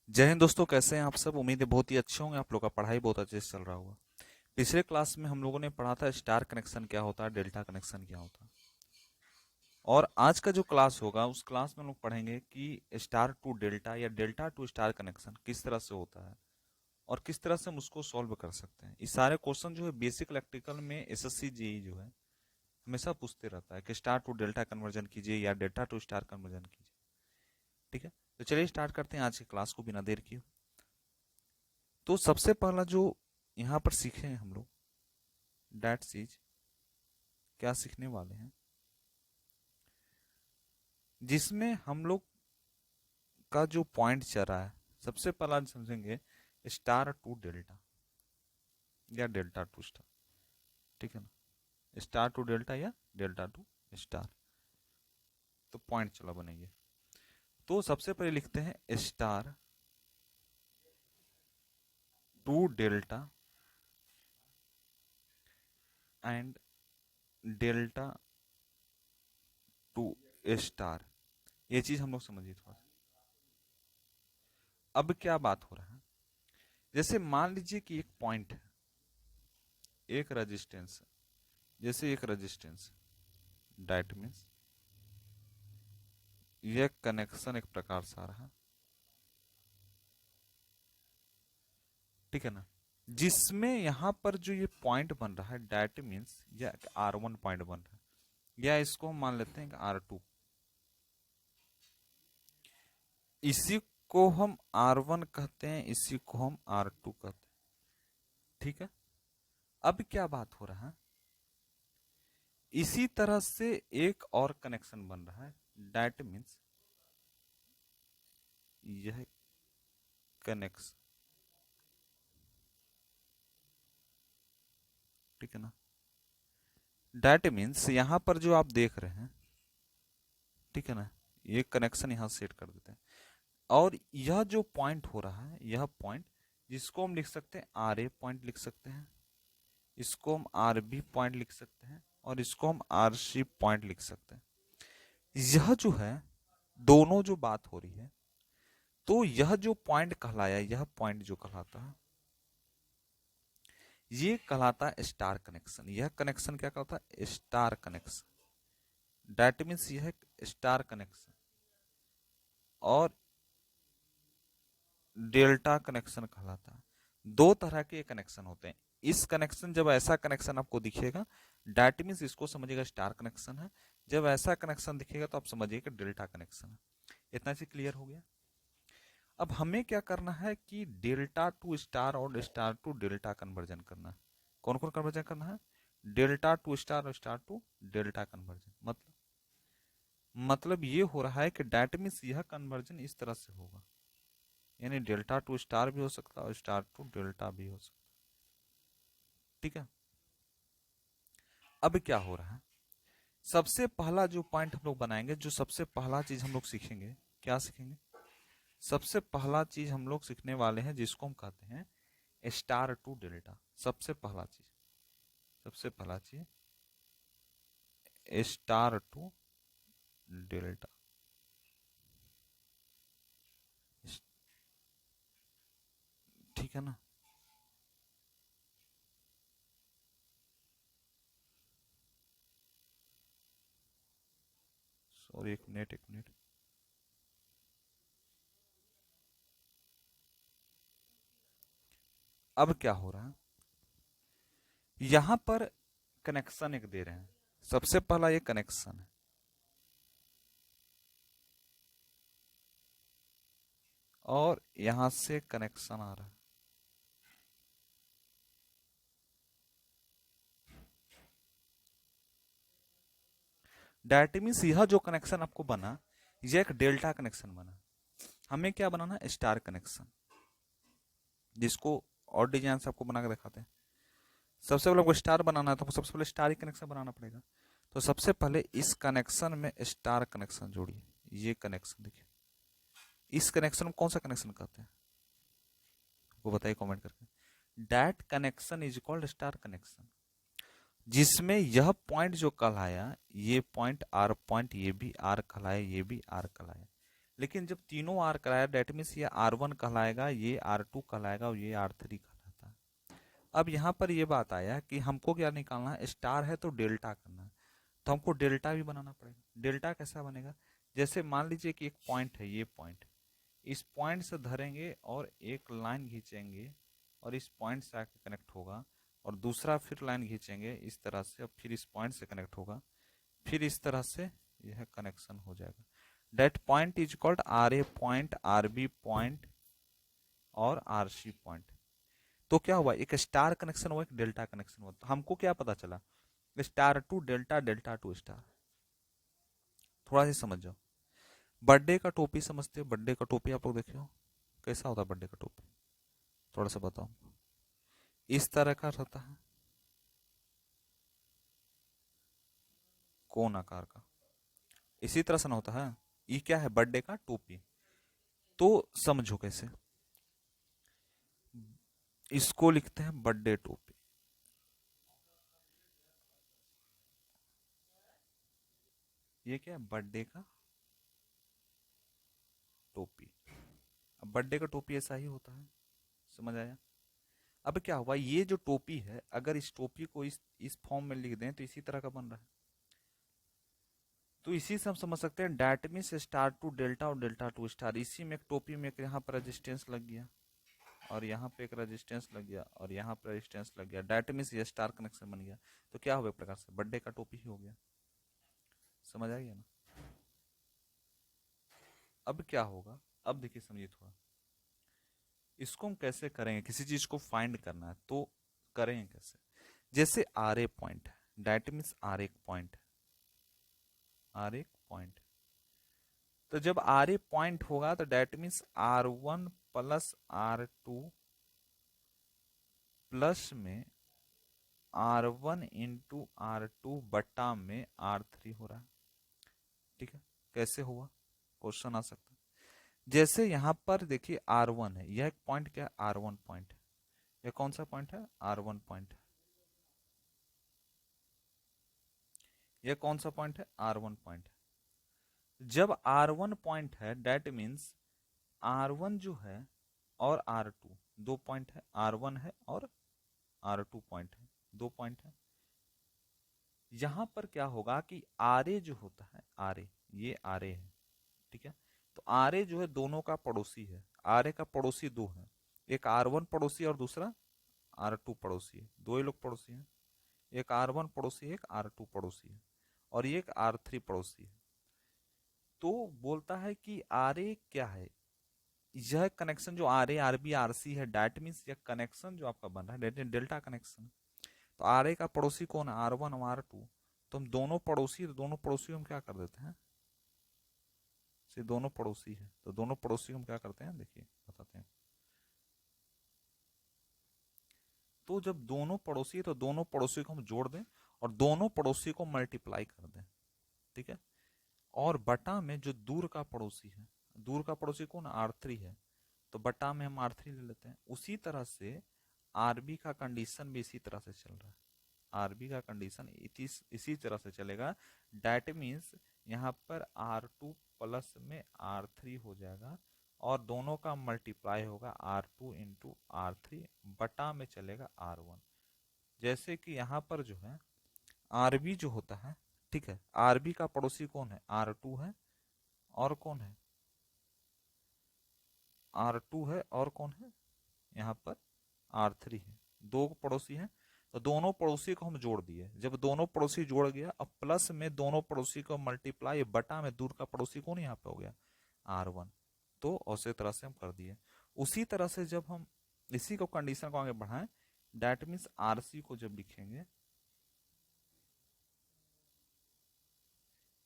जय हिंद दोस्तों, कैसे हैं आप सब। उम्मीद है बहुत ही अच्छे होंगे। आप लोग का पढ़ाई बहुत अच्छे से चल रहा होगा। पिछले क्लास में हम लोगों ने पढ़ा था स्टार कनेक्शन क्या होता है, डेल्टा कनेक्शन क्या होता है। और आज का जो क्लास होगा उस क्लास में हम लोग पढ़ेंगे कि स्टार टू डेल्टा या डेल्टा टू स्टार कनेक्शन किस तरह से होता है और किस तरह से हम उसको सॉल्व कर सकते हैं। ये सारे क्वेश्चन जो है बेसिक इलेक्ट्रिकल में एसएससी जेई जो है हमेशा पूछते रहता है कि स्टार टू डेल्टा कन्वर्जन कीजिए या डेल्टा टू स्टार कन्वर्जन कीजिए। ठीक है, तो चलिए स्टार्ट करते हैं आज की क्लास को बिना देर किए। तो सबसे पहला जो यहाँ पर सीखे हैं हम लोग, डेट चीज क्या सीखने वाले हैं, जिसमें हम लोग का जो पॉइंट चल रहा है। सबसे पहला समझेंगे स्टार टू डेल्टा या डेल्टा टू स्टार। ठीक है ना, स्टार टू डेल्टा या डेल्टा टू स्टार। तो पॉइंट चला बनेंगे। तो सबसे पहले लिखते हैं star to delta and delta to star. ये चीज हम लोग समझिए थोड़ा सा। अब क्या बात हो रहा है, जैसे मान लीजिए कि एक पॉइंट है, एक रेजिस्टेंस है। जैसे एक रेजिस्टेंस दैट मीन्स यह कनेक्शन एक प्रकार से आ रहा है। ठीक है ना, जिसमें यहां पर जो ये पॉइंट बन रहा है दैट मीन्स यह R1 पॉइंट बन रहा है, या इसको हम मान लेते हैं कि R2। इसी को हम R1 कहते हैं, इसी को हम R2 कहते हैं। ठीक है, अब क्या बात हो रहा है, इसी तरह से एक और कनेक्शन बन रहा है दैट मीन्स यह कनेक्शन। ठीक है ना, दैट मीन्स यहां पर जो आप देख रहे हैं, ठीक है ना, ये कनेक्शन यहां सेट कर देते हैं। और यह जो पॉइंट हो रहा है, यह पॉइंट जिसको हम लिख सकते हैं आर ए पॉइंट लिख सकते हैं, इसको हम आर बी पॉइंट लिख सकते हैं, और इसको हम आर सी पॉइंट लिख सकते हैं। यह जो है, दोनों जो बात हो रही है, तो यह जो पॉइंट कहलाया, यह पॉइंट जो कहलाता है, ये कहलाता है स्टार कनेक्शन। यह कनेक्शन क्या कहलाता है, स्टार कनेक्शन। दैट मीन्स यह स्टार कनेक्शन और डेल्टा कनेक्शन कहलाता है। दो तरह के कनेक्शन होते हैं। इस कनेक्शन, जब ऐसा कनेक्शन आपको दिखेगा दैट मीन्स इसको समझिएगा स्टार कनेक्शन है। जब ऐसा कनेक्शन दिखेगा तो आप समझिएगा डेल्टा कनेक्शन है। इतना चीज क्लियर हो गया। अब हमें क्या करना है कि डेल्टा टू स्टार और स्टार टू डेल्टा कन्वर्जन करना है। कौन कौन कन्वर्जन करना है, डेल्टा टू स्टार और स्टार टू डेल्टा कन्वर्जन। मतलब ये हो रहा है कि दैट मीन्स यह कन्वर्जन इस तरह से होगा, यानी डेल्टा टू स्टार भी हो सकता है और स्टार टू डेल्टा भी हो सकता है। ठीक है, अब क्या हो रहा है, सबसे पहला जो पॉइंट हम लोग बनाएंगे, जो सबसे पहला चीज हम लोग सीखेंगे, क्या सीखेंगे, सबसे पहला चीज हम लोग सीखने वाले हैं जिसको हम कहते हैं स्टार टू डेल्टा। सबसे पहला चीज, सबसे पहला चीज स्टार टू डेल्टा। ठीक है ना, सॉरी एक मिनट एक मिनट। अब क्या हो रहा है, यहां पर कनेक्शन एक दे रहे हैं। सबसे पहला ये कनेक्शन है, और यहां से कनेक्शन आ रहा है। दैट मीन्स यह जो कनेक्शन आपको बना, यह एक डेल्टा कनेक्शन बना। हमें क्या बनाना है, स्टार कनेक्शन, जिसको और डिजाइन से आपको बना के दिखाते हैं। सबसे पहले आपको स्टार बनाना है तो सबसे पहले स्टार ही कनेक्शन बनाना पड़ेगा। तो सबसे पहले इस कनेक्शन में स्टार कनेक्शन जोड़िए। ये कनेक्शन देखिए, इस कनेक्शन में कौन सा कनेक्शन कहते हैं, वो बताइए कमेंट करके। That connection is called star connection, जिसमें यह पॉइंट जो कहलाया, ये पॉइंट आर पॉइंट, ये भी आर कहलाया, ये भी आर कहलाया। लेकिन जब तीनों आर कराया डेट मीन्स ये R1 कहलाएगा, ये R2 कहलाएगा और ये R3 कहलाता है। अब यहाँ पर ये बात आया कि हमको क्या निकालना है, स्टार है तो डेल्टा करना है, तो हमको डेल्टा भी बनाना पड़ेगा। डेल्टा कैसा बनेगा, जैसे मान लीजिए कि एक पॉइंट है, ये पॉइंट, इस पॉइंट से धरेंगे और एक लाइन खींचेंगे और इस पॉइंट से आके कनेक्ट होगा, और दूसरा फिर लाइन खींचेंगे इस तरह से, और फिर इस पॉइंट से कनेक्ट होगा, फिर इस तरह से यह कनेक्शन हो जाएगा। That point is called R A point, R B point और आर सी पॉइंट। तो क्या हुआ, एक स्टार कनेक्शन हुआ, एक डेल्टा कनेक्शन हुआ। तो हमको क्या पता चला, star to delta, delta to star. थोड़ा सा समझ जाओ। बर्थडे का टोपी समझते हो, बर्थडे का टोपी आप लोग देखे हो, कैसा होता है बर्थडे का टोपी, थोड़ा सा बताओ। इस तरह का रहता है, कोन आकार का, इसी तरह से ना होता है। ये क्या है, बर्थडे का टोपी। तो समझो कैसे, इसको लिखते हैं बर्थडे टोपी। ये क्या है, बर्थडे का टोपी। अब बर्थडे का टोपी ऐसा ही होता है, समझ आया। अब क्या हुआ, ये जो टोपी है, अगर इस टोपी को इस फॉर्म में लिख दें तो इसी तरह का बन रहा है। तो इसी से हम समझ सकते हैं that means star to delta और डेल्टा टू स्टार। इसी में एक टोपी में एक यहाँ पर रेजिस्टेंस लग गया, और यहाँ पे एक रेजिस्टेंस लग गया, और यहाँ पे रेजिस्टेंस लग गया, डैट मीन्स ये स्टार कनेक्शन बन गया। तो क्या हुआ, एक प्रकार से बर्थडे का टोपी ही हो गया। समझ आ गया ना। अब क्या होगा, अब देखिए समझिए थोड़ा, इसको हम कैसे करेंगे, किसी चीज को फाइंड करना है तो करेंगे कैसे। जैसे आर ए पॉइंट है, डैट मीन्स आर एक पॉइंट, आर एक पॉइंट। तो जब आर ए पॉइंट होगा तो that means R1 plus R2 plus में R1 इंटू R2 बट्टा में R3 हो रहा है। ठीक है, कैसे हुआ, क्वेश्चन आ सकता है। जैसे यहां पर देखिए R1 है, यह एक पॉइंट क्या है, R1 पॉइंट है। यह कौन सा पॉइंट है, R1 पॉइंट है। यह कौन सा पॉइंट है, R1 पॉइंट है। जब R1 पॉइंट है डेट मीन्स R1 जो है और R2 दो पॉइंट है, R1 है और R2 पॉइंट है, दो पॉइंट है। यहां पर क्या होगा कि आर जो होता है, आर ये आर है, ठीक है। तो आर जो है दोनों का पड़ोसी है, आर का पड़ोसी दो है, एक R1 पड़ोसी और दूसरा R2 पड़ोसी है, दो ही लोग पड़ोसी हैं। एक R1 पड़ोसी है, एक R2 पड़ोसी है, और ये एक R3 पड़ोसी है। तो बोलता है कि आर क्या है, यह कनेक्शन जो R R B R C है, डैट मीन्स यह कनेक्शन जो आपका बन रहा है डेल्टा कनेक्शन। तो आर का पड़ोसी कौन है, R1 और R2। तो हम दोनों पड़ोसी, तो दोनों पड़ोसी हम क्या कर देते हैं, से दोनों पड़ोसी है तो दोनों पड़ोसी हम क्या करते हैं, देखिए बताते हैं। तो जब दोनों पड़ोसी है तो दोनों पड़ोसी को हम जोड़ दें और दोनों पड़ोसी को मल्टीप्लाई कर दें, ठीक है। और बटा में जो दूर का पड़ोसी है, दूर का पड़ोसी कौन, R3 है, तो बटा में हम R3 ले लेते हैं। उसी तरह से आरबी का कंडीशन भी इसी तरह से चल रहा है, आरबी का कंडीशन इसी तरह से चलेगा। डैट मीन्स यहाँ पर R2 प्लस में R3 हो जाएगा, और दोनों का मल्टीप्लाई होगा R2 इंटू R3 बटा में चलेगा R1। जैसे कि यहाँ पर जो है आरबी जो होता है, ठीक है, आरबी का पड़ोसी कौन है, R2 है, और कौन है, R2 है, और कौन है यहाँ पर R3 है, दो पड़ोसी हैं। तो दोनों पड़ोसी को हम जोड़ दिए, जब दोनों पड़ोसी जोड़ गया, अब प्लस में दोनों पड़ोसी को मल्टीप्लाई बटा में दूर का पड़ोसी कौन यहाँ पे हो गया, R1। तो उसी तरह से हम कर दिए। उसी तरह से जब हम इसी को कंडीशन को आगे बढ़ाएं, डैट मीन्स RC को जब लिखेंगे,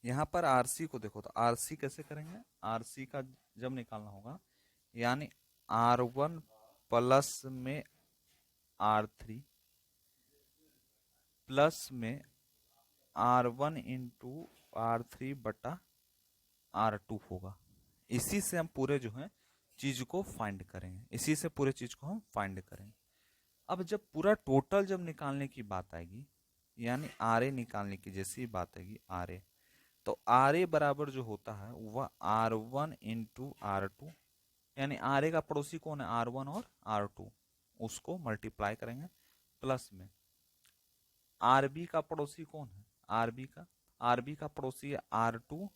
यहाँ पर RC को देखो, तो RC कैसे करेंगे, RC का जब निकालना होगा, यानी R1 प्लस में R3 प्लस में R1 इंटू R3 बटा R2 होगा। इसी से हम पूरे जो है चीज को फाइंड करेंगे, इसी से पूरे चीज को हम फाइंड करेंगे। अब जब पूरा टोटल जब निकालने की बात आएगी, यानी आर ए निकालने की जैसी बात आएगी, आर ए, तो आर ए बराबर जो होता है वह R1 इंटू R2, यानी आर ए का पड़ोसी कौन है, R1 और R2, उसको मल्टीप्लाई करेंगे, प्लस में आरबी का पड़ोसी कौन है, आरबी का पड़ोसी है R2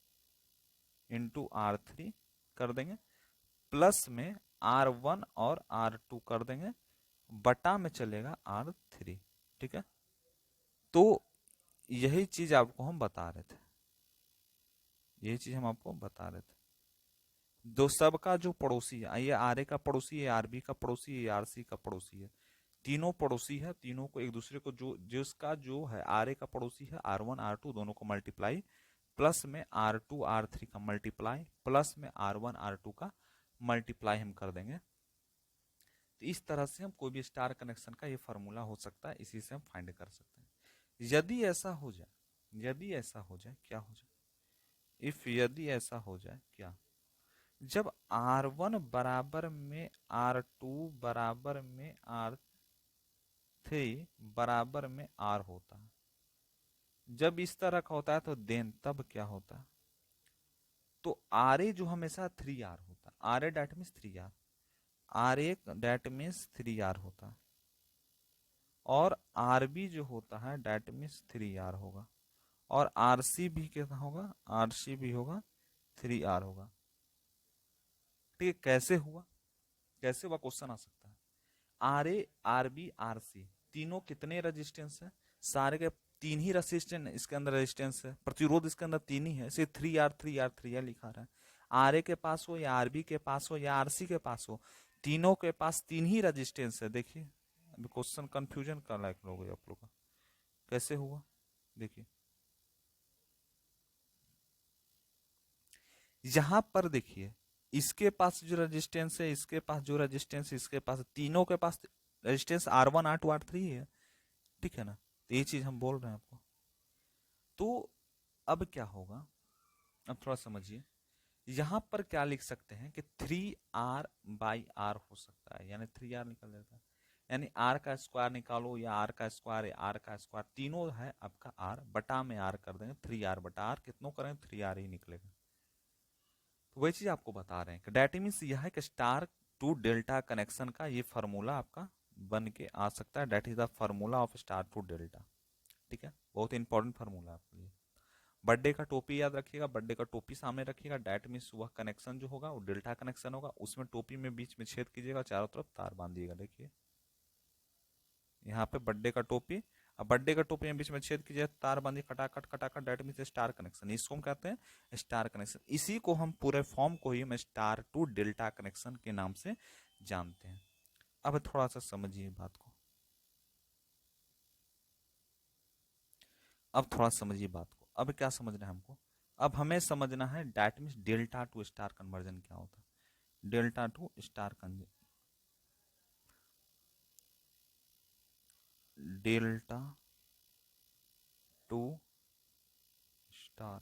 इंटू R3 कर देंगे, प्लस में R1 और R2 कर देंगे, बटा में चलेगा R3। ठीक है, तो यही चीज आपको हम बता रहे थे, यही चीज हम आपको बता रहे थे। दो सबका जो पड़ोसी है, ये आर ए का पड़ोसी है, आरबी का पड़ोसी है, आरसी का पड़ोसी है, तीनों पड़ोसी है, तीनों को एक दूसरे को जो जिसका जो है आर ए का पड़ोसी है R1 R2 दोनों को मल्टीप्लाई, प्लस में R2 R3 का मल्टीप्लाई, प्लस में R1 R2 का मल्टीप्लाई हम कर देंगे। तो इस तरह से हम कोई भी स्टार कनेक्शन का ये फॉर्मूला हो सकता है, इसी से हम फाइंड कर सकते हैं। यदि ऐसा हो जाए, यदि ऐसा हो जाए, क्या हो जाए, इफ यदि ऐसा हो जाए क्या, जब R1 बराबर में R2 बराबर में R3 बराबर में R होता है, जब इस तरह का होता है तो देन तब क्या होता है, तो आर ए जो हमेशा 3R होता है, R A that means 3R, R A that means 3R होता है, और आर बी जो होता है डेट मीन्स 3R होगा, और आर सी भी कितना होगा, आर सी भी होगा 3R होगा। ठीक है, कैसे हुआ, कैसे हुआ क्वेश्चन आ सकता है। R A R B R C तीनों कितने रेजिस्टेंस है, सारे के तीन ही रेजिस्टेंस इसके अंदर, रेजिस्टेंस है, प्रतिरोध इसके अंदर तीन ही है, सिर्फ 3R लिखा रहा है। आर ए के पास हो या आर बी के पास हो या आर सी के पास हो, तीनों के पास तीन ही रेजिस्टेंस है। देखिए अभी क्वेश्चन कंफ्यूजन का लायक हो गया आप लोग का, कैसे हुआ देखिए, यहां पर देखिए इसके पास जो रेजिस्टेंस है, इसके पास जो रेजिस्टेंस है, इसके पास, तीनों के पास रेजिस्टेंस R1 R2 R3 है। ठीक है ना, तो ये चीज हम बोल रहे हैं आपको। तो अब क्या होगा, अब थोड़ा समझिए, यहां पर क्या लिख सकते हैं कि 3R/R हो सकता है, यानी 3R निकल जाता है, यानी R का स्क्वायर निकालो या R का स्क्वायर या R का स्क्वायर, तीनों है आपका R, बटा में R कर देंगे, 3R बटा R, कितनों करें 3R ही निकलेगा। तो वही चीज आपको बता रहे हैं कि डेट मीन्स यह है कि स्टार टू डेल्टा कनेक्शन का ये फॉर्मूला आपका बन के आ सकता है, that is the formula of star to delta. ठीक है, बहुत इंपॉर्टेंट फार्मूला आपके लिए। बर्थडे का टोपी याद रखिएगा, बर्थडे का टोपी सामने रखिएगा, डेट मीन्स वह कनेक्शन जो होगा वो डेल्टा कनेक्शन होगा, उसमें टोपी में बीच में छेद कीजिएगा, चारों तरफ तार बांधिएगा। देखिए यहाँ पे बर्थडे का टोपी, अब बर्थडे का टोपी में बीच में छेद कीजिए, तार बांधिए खटाखट खटाखट, डेट मीन्स स्टार कनेक्शन, इसको हम कहते हैं स्टार कनेक्शन। इसी को हम पूरे फॉर्म को ही हम स्टार टू डेल्टा कनेक्शन के नाम से जानते हैं। अब थोड़ा सा समझिए बात को, अब थोड़ा समझिए बात को, अब क्या समझना है हमको, अब हमें समझना है that means delta to star conversion क्या होता है, delta to star conversion, delta to star,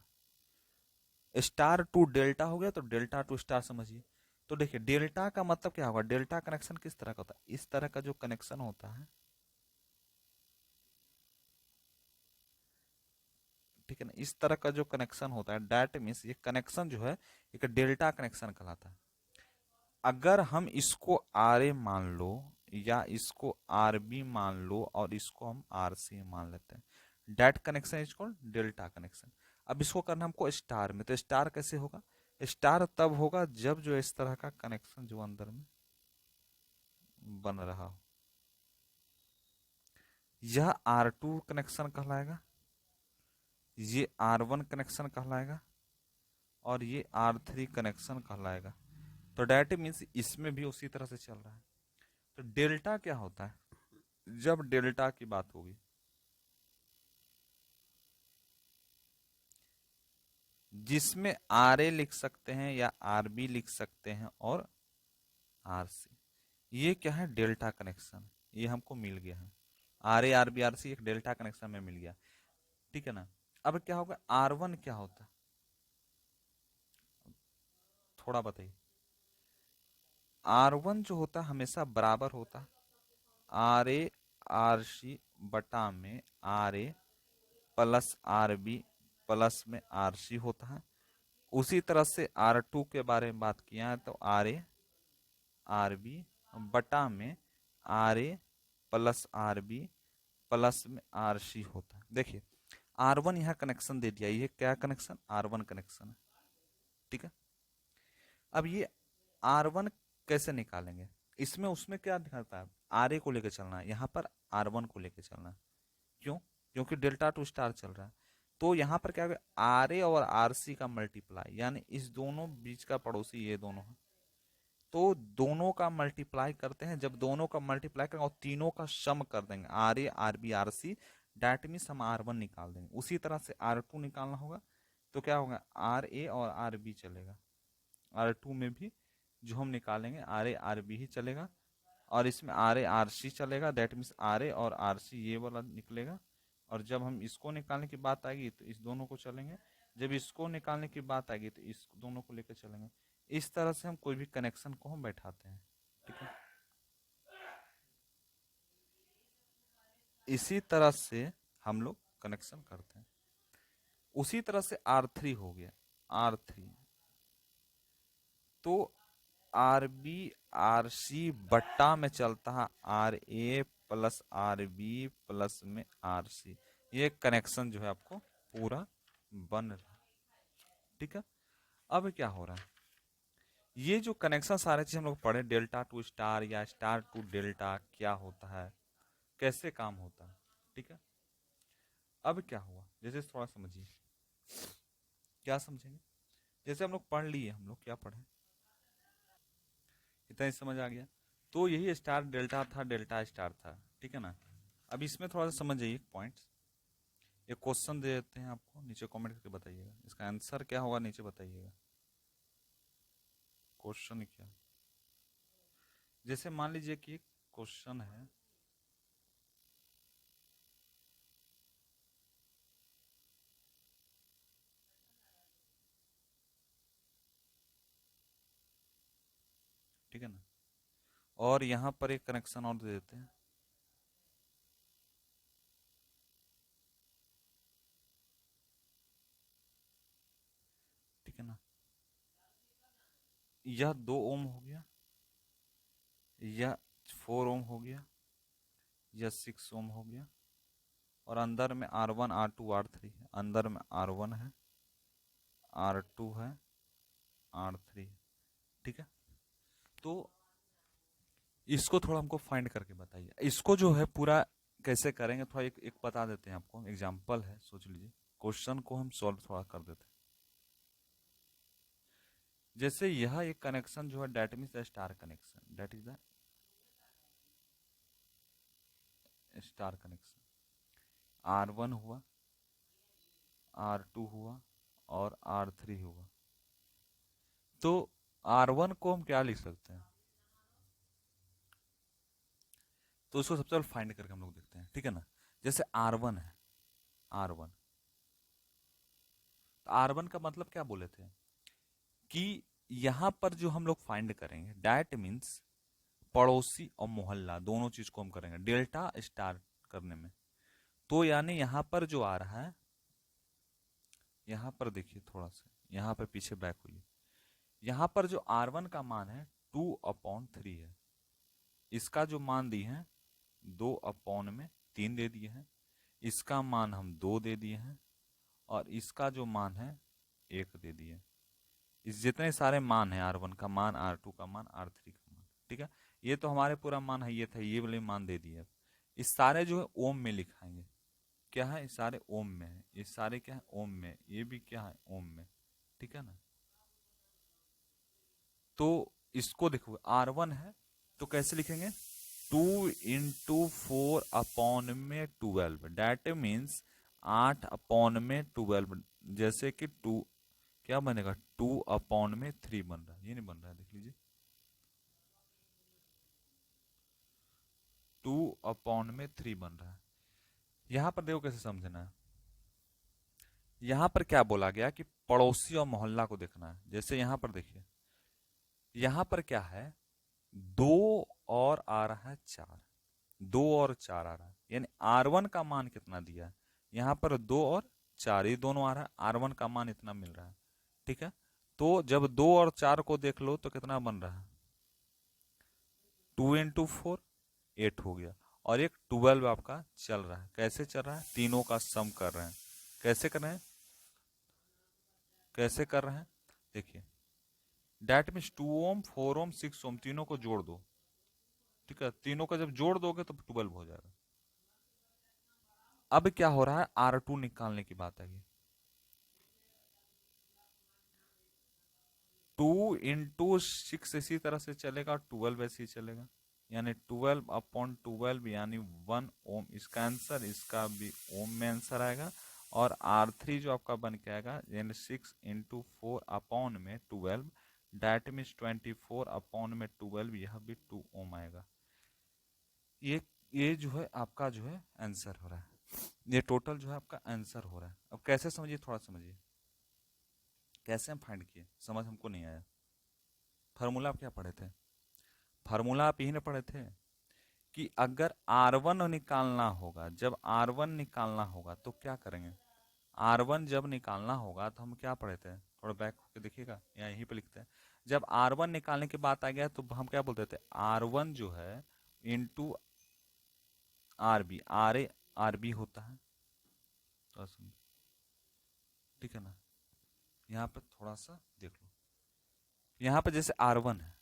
star to delta हो गया तो डेल्टा टू स्टार समझिए। तो देखिए डेल्टा का मतलब क्या होगा, डेल्टा कनेक्शन किस तरह का होता है, इस तरह का जो कनेक्शन होता है, ठीक है ना, इस तरह का जो कनेक्शन होता है, डेट मीन्स ये कनेक्शन जो है एक डेल्टा कनेक्शन कहलाता है। अगर हम इसको आर ए मान लो या इसको आर बी मान लो और इसको हम आर सी मान लेते हैं, that connection is called delta connection. अब इसको करना हमको स्टार में, तो स्टार कैसे होगा, स्टार तब होगा जब जो इस तरह का कनेक्शन जो अंदर में बन रहा हो, यह R2 कनेक्शन कहलाएगा, ये R1 कनेक्शन कहलाएगा, और ये R3 कनेक्शन कहलाएगा। तो डेट मीन्स इसमें भी उसी तरह से चल रहा है। तो डेल्टा क्या होता है, जब डेल्टा की बात होगी, जिसमें आर ए लिख सकते हैं या आर बी लिख सकते हैं और आर सी, ये क्या है डेल्टा कनेक्शन, ये हमको मिल गया है, R A R B R C एक डेल्टा कनेक्शन में मिल गया। ठीक है ना, अब क्या होगा, R1 क्या होता है, थोड़ा बताइए। R1 जो होता है हमेशा बराबर होता है आर ए आर सी बटा में R A plus R B plus में आर सी होता है। उसी तरह से R2 के बारे में बात किया है तो आर ए आर बी बटा में R A plus R B plus में आर सी होता है। देखिए R1 यहाँ कनेक्शन दे दिया, ये क्या कनेक्शन, R1 कनेक्शन है, ठीक है। अब ये R1 कैसे निकालेंगे, इसमें उसमें क्या दिखाता है, आर ए को लेकर चलना है, यहाँ पर R1 को लेकर चलना है। क्यों, क्योंकि डेल्टा टू स्टार चल रहा है। तो यहाँ पर क्या होगा, आर ए और आर सी का मल्टीप्लाई, यानी इस दोनों बीच का पड़ोसी ये दोनों है, तो दोनों का मल्टीप्लाई करते हैं। जब दोनों का मल्टीप्लाई करेंगे और तीनों का सम कर देंगे, R A R B R C, that means हम R1 निकाल देंगे। उसी तरह से R2 निकालना होगा, तो क्या होगा, आर ए और आर बी चलेगा, R2 में भी जो हम निकालेंगे आर ए आर बी ही चलेगा, और इसमें आर ए आर सी चलेगा, दैट मीन्स आर ए और आर सी ये वाला निकलेगा। और जब हम इसको निकालने की बात आएगी तो इस दोनों को चलेंगे, जब इसको निकालने की बात आएगी तो इस दोनों को लेकर चलेंगे। इस तरह से हम कोई भी कनेक्शन को हम बैठाते हैं, ठीक है। इसी तरह से हम लोग कनेक्शन करते हैं। उसी तरह से R3 हो गया, R3 तो आर बी आर सी बट्टा में चलता है R A plus R B plus में आर सी। ये कनेक्शन जो है आपको पूरा बन रहा है, ठीक है। अब क्या हो रहा है, ये जो कनेक्शन सारे चीज हम लोग पढ़े, डेल्टा टू स्टार या स्टार टू डेल्टा क्या होता है, कैसे काम होता है, ठीक है। अब क्या हुआ, जैसे थोड़ा समझिए, क्या समझेंगे, जैसे हम लोग पढ़ लिए, हम लोग क्या पढ़े, इतना ही समझ आ गया। तो यही स्टार डेल्टा था, डेल्टा स्टार था, ठीक है ना। अब इसमें थोड़ा सा समझ जाइए पॉइंट्स। एक क्वेश्चन दे देते हैं आपको, नीचे कमेंट करके बताइएगा इसका आंसर क्या होगा, नीचे बताइएगा क्वेश्चन क्या। जैसे मान लीजिए कि क्वेश्चन है, ठीक है ना, और यहाँ पर एक कनेक्शन और दे देते हैं, ठीक है ना। यह 2 ओम हो गया, यह 4 ओम हो गया, यह 6 ओम हो गया, और अंदर में R1 R2 R3 है, अंदर में R1 है, R2 है, R3 है, ठीक है। तो इसको थोड़ा हमको फाइंड करके बताइए, इसको जो है पूरा कैसे करेंगे, थोड़ा एक बता देते हैं आपको, एग्जांपल है, सोच लीजिए क्वेश्चन को हम सॉल्व थोड़ा कर देते हैं। जैसे यह एक कनेक्शन जो है, that means star connection, that is the star connection. R1 हुआ, R2 हुआ और R3 हुआ। तो R1 को हम क्या लिख सकते हैं, तो उसको सबसे पहले फाइंड करके हम लोग देखते हैं, ठीक है ना। जैसे R1 है, R1, तो R1 का मतलब क्या बोले थे कि यहां पर जो हम लोग फाइंड करेंगे, दैट मीन्स पड़ोसी और मोहल्ला दोनों चीज को हम करेंगे डेल्टा स्टार करने में। तो यानी यहां पर जो आ रहा है, यहां पर देखिए थोड़ा सा, यहां पर पीछे बैक हुई, यहां पर जो R1 का मान है 2/3 है, इसका जो मान दी है 2/3 दे दिए हैं, इसका मान हम 2 दे दिए हैं, और इसका जो मान है 1 दे दिए। इस जितने सारे मान है, R1 का मान, R2 का मान, R3 का मान, ठीक है। ये तो हमारे पूरा मान है, ये था, ये वाले मान दे दिए। इस सारे जो है ओम में लिखाएंगे, क्या है, इस सारे ओम में है, ये सारे क्या है, ओम में, ये भी क्या है, ओम में, ठीक है ना। तो इसको देखो, R1 है तो कैसे लिखेंगे, 2 × 4/12, डेट मीन्स 8/12। जैसे कि 2 क्या बनेगा, 2/3 बन रहा है, ये नहीं बन रहा है, देख लीजिए, 2/3 बन रहा है। यहां पर देखो कैसे समझना है, यहां पर क्या बोला गया कि पड़ोसी और मोहल्ला को देखना है। जैसे यहां पर देखिए, यहां पर क्या है, 2 और आ रहा है 4, 2 और 4 आ रहा है, यानी R1 का मान कितना दिया है, यहां पर 2 और 4 ये दोनों आ रहा है, R1 का मान इतना मिल रहा है। ठीक है, तो जब 2 और 4 को देख लो तो कितना बन रहा है, 2 इंटू 4 8 हो गया। और एक 12 आपका चल रहा है। कैसे चल रहा है, तीनों का सम कर रहे हैं। कैसे कर रहे हैं, कैसे कर रहे हैं, देखिए डैट मीन्स 2 ओम 4 ओम 6 ओम तीनों को जोड़ दो। ठीक है, तीनों का जब जोड़ दोगे तो 12 हो जाएगा। अब क्या हो रहा है, R2 निकालने की बात है। 2 इंटू 6 इसी तरह से चलेगा, 12 ऐसे ही चलेगा, यानी 12/12 यानी 1 ओम इसका आंसर, इसका भी ओम में आंसर आएगा। और R3 जो आपका बन के आएगा यानी 6 इंटू 4/12 डैट मीन्स 24/12 यह भी 2 ओम आएगा। ये ये जो है आपका जो है आंसर हो रहा है, ये टोटल जो है आपका आंसर हो रहा है। अब कैसे समझिए, थोड़ा समझिए कैसे हम फाइंड किए, समझ हमको नहीं आया। फार्मूला आप क्या पढ़े थे, फार्मूला आप यही ना पढ़े थे कि अगर R1 निकालना होगा, जब R1 निकालना होगा तो क्या करेंगे, R1 जब निकालना होगा तो हम क्या पढ़े थे, थोड़ा बैक होकर देखिएगा या यहीं पे लिखते हैं। जब R1 निकालने की बात आ गया तो हम क्या बोलते थे, R1 जो है इंटू RB, RB होता है। तो ठीक है ना, यहाँ पे थोड़ा सा देख लो, यहाँ पे जैसे R1 है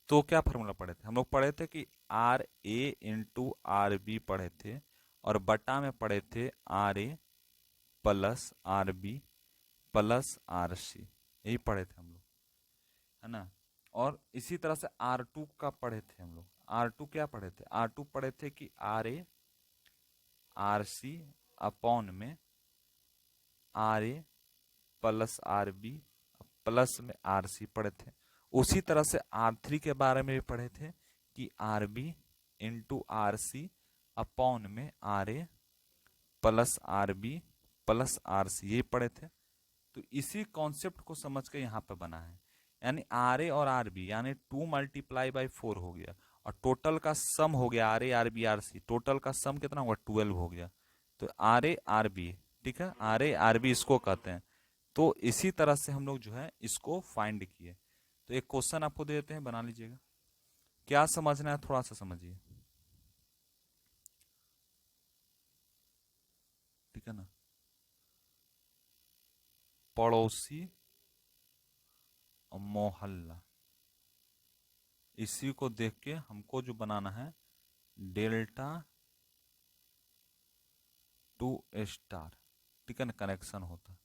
तो क्या फार्मूला पढ़े थे हम लोग, पढ़े थे कि RA इंटू RB पढ़े थे, और बटा में पढ़े थे RA plus RB plus RC, यही पढ़े थे हम लोग, है ना। और इसी तरह से R2 का पढ़े थे हम लोग, R2 क्या पढ़े थे, R2 पढ़े थे कि RA RC अपॉन में RA प्लस RB प्लस में RC पढ़े थे। उसी तरह से R3 के बारे में भी पढ़े थे कि RB इंटू RC अपॉन में RA plus RB plus RC, ये पढ़े थे। तो इसी कॉन्सेप्ट को समझ के यहाँ पे बना है, यानी RA और RB यानी 2 मल्टीप्लाई बाई 4 हो गया, और टोटल का सम हो गया RA RB RC, टोटल का सम कितना हुआ 12 हो गया। तो RA RB, ठीक है, RA RB इसको कहते हैं। तो इसी तरह से हम लोग जो है इसको फाइंड किए। तो एक क्वेश्चन आपको दे देते हैं, बना लीजिएगा। क्या समझना है थोड़ा सा समझिए, ठीक है ना। पड़ोसी और मोहल्ला, इसी को देख के हमको जो बनाना है डेल्टा टू स्टार, ठीक है ना, कनेक्शन होता है।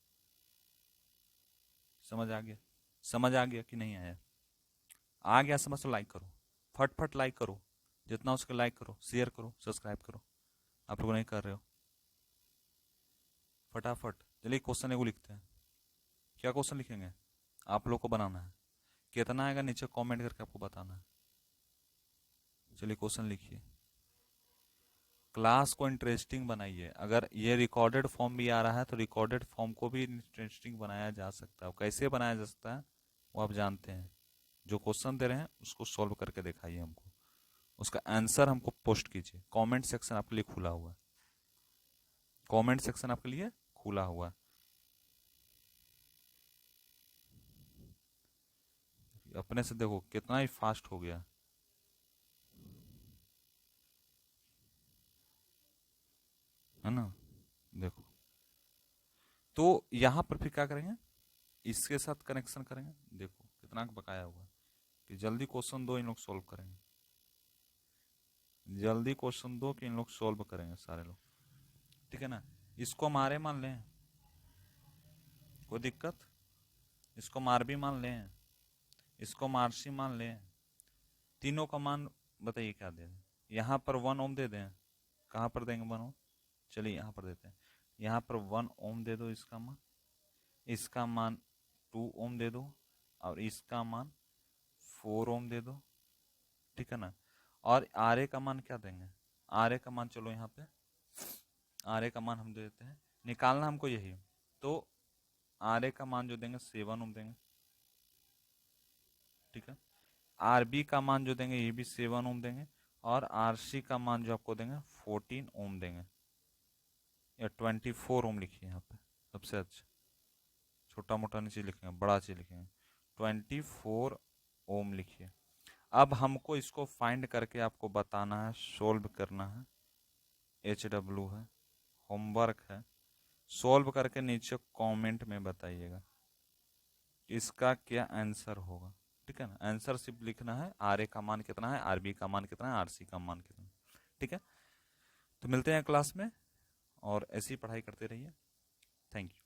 समझ आ गया, समझ आ गया कि नहीं आया, आ गया समझ तो लाइक करो, फट फट लाइक करो, जितना उसके लाइक करो, शेयर करो, सब्सक्राइब करो। आप लोग नहीं कर रहे हो, फटाफट चलिए क्वेश्चन एगो लिखते हैं। क्या क्वेश्चन लिखेंगे, आप लोग को बनाना है, कितना आएगा नीचे कमेंट करके आपको बताना है। चलिए क्वेश्चन लिखिए, क्लास को इंटरेस्टिंग बनाइए। अगर ये रिकॉर्डेड फॉर्म भी आ रहा है तो रिकॉर्डेड फॉर्म को भी इंटरेस्टिंग बनाया जा सकता है। कैसे बनाया जा सकता है वो आप जानते हैं, जो क्वेश्चन दे रहे हैं उसको सॉल्व करके दिखाइए हमको, उसका आंसर हमको पोस्ट कीजिए। कमेंट सेक्शन आपके लिए खुला हुआ है, कमेंट सेक्शन आपके लिए खुला हुआ है। अपने से देखो कितना ही फास्ट हो गया, है ना। देखो, तो यहां पर फिर क्या करेंगे, इसके साथ कनेक्शन करेंगे। देखो कितना बकाया हुआ है, कि जल्दी क्वेश्चन दो इन लोग सॉल्व करेंगे, जल्दी क्वेश्चन दो कि इन लोग सॉल्व करेंगे सारे लोग, ठीक है ना। इसको मारे मान लें, कोई दिक्कत, इसको मार भी मान लें, इसको मार्सी मान लें, तीनों का मान बताइए क्या दे दें। यहाँ पर 1 ओम दे दें, कहाँ पर देंगे 1 ओम, चलिए यहाँ पर देते हैं। यहाँ पर 1 ओम दे दो, इसका मान 2 ओम दे दो, और इसका मान 4 ओम दे दो, ठीक है ना। और आर ए का मान क्या देंगे, आर ए का मान चलो यहाँ पे आर ए का मान हम दे देते हैं, निकालना हमको यही। तो आर ए का मान जो देंगे 7 ओम देंगे, ठीक है। आर बी का मान जो देंगे ये भी 7 ओम देंगे, और आर सी का मान जो आपको देंगे 14 ओम देंगे। या 24 ओम लिखिए यहाँ पे, सबसे अच्छा। छोटा मोटा नहीं चीज लिखेंगे, बड़ा चीज लिखेंगे। 24 ओम लिखिए। अब हमको इसको फाइंड करके आपको बताना है, सोल्व करना है। HW है, होमवर्क है, सोल्व करके नीचे कमेंट में बताइएगा इसका क्या आंसर होगा। ठीक है ना, आंसर सिर्फ लिखना है, RA का मान कितना है, RB का मान कितना है, RC का मान कितना है। ठीक है, तो मिलते हैं क्लास में और ऐसी पढ़ाई करते रहिए। Thank you.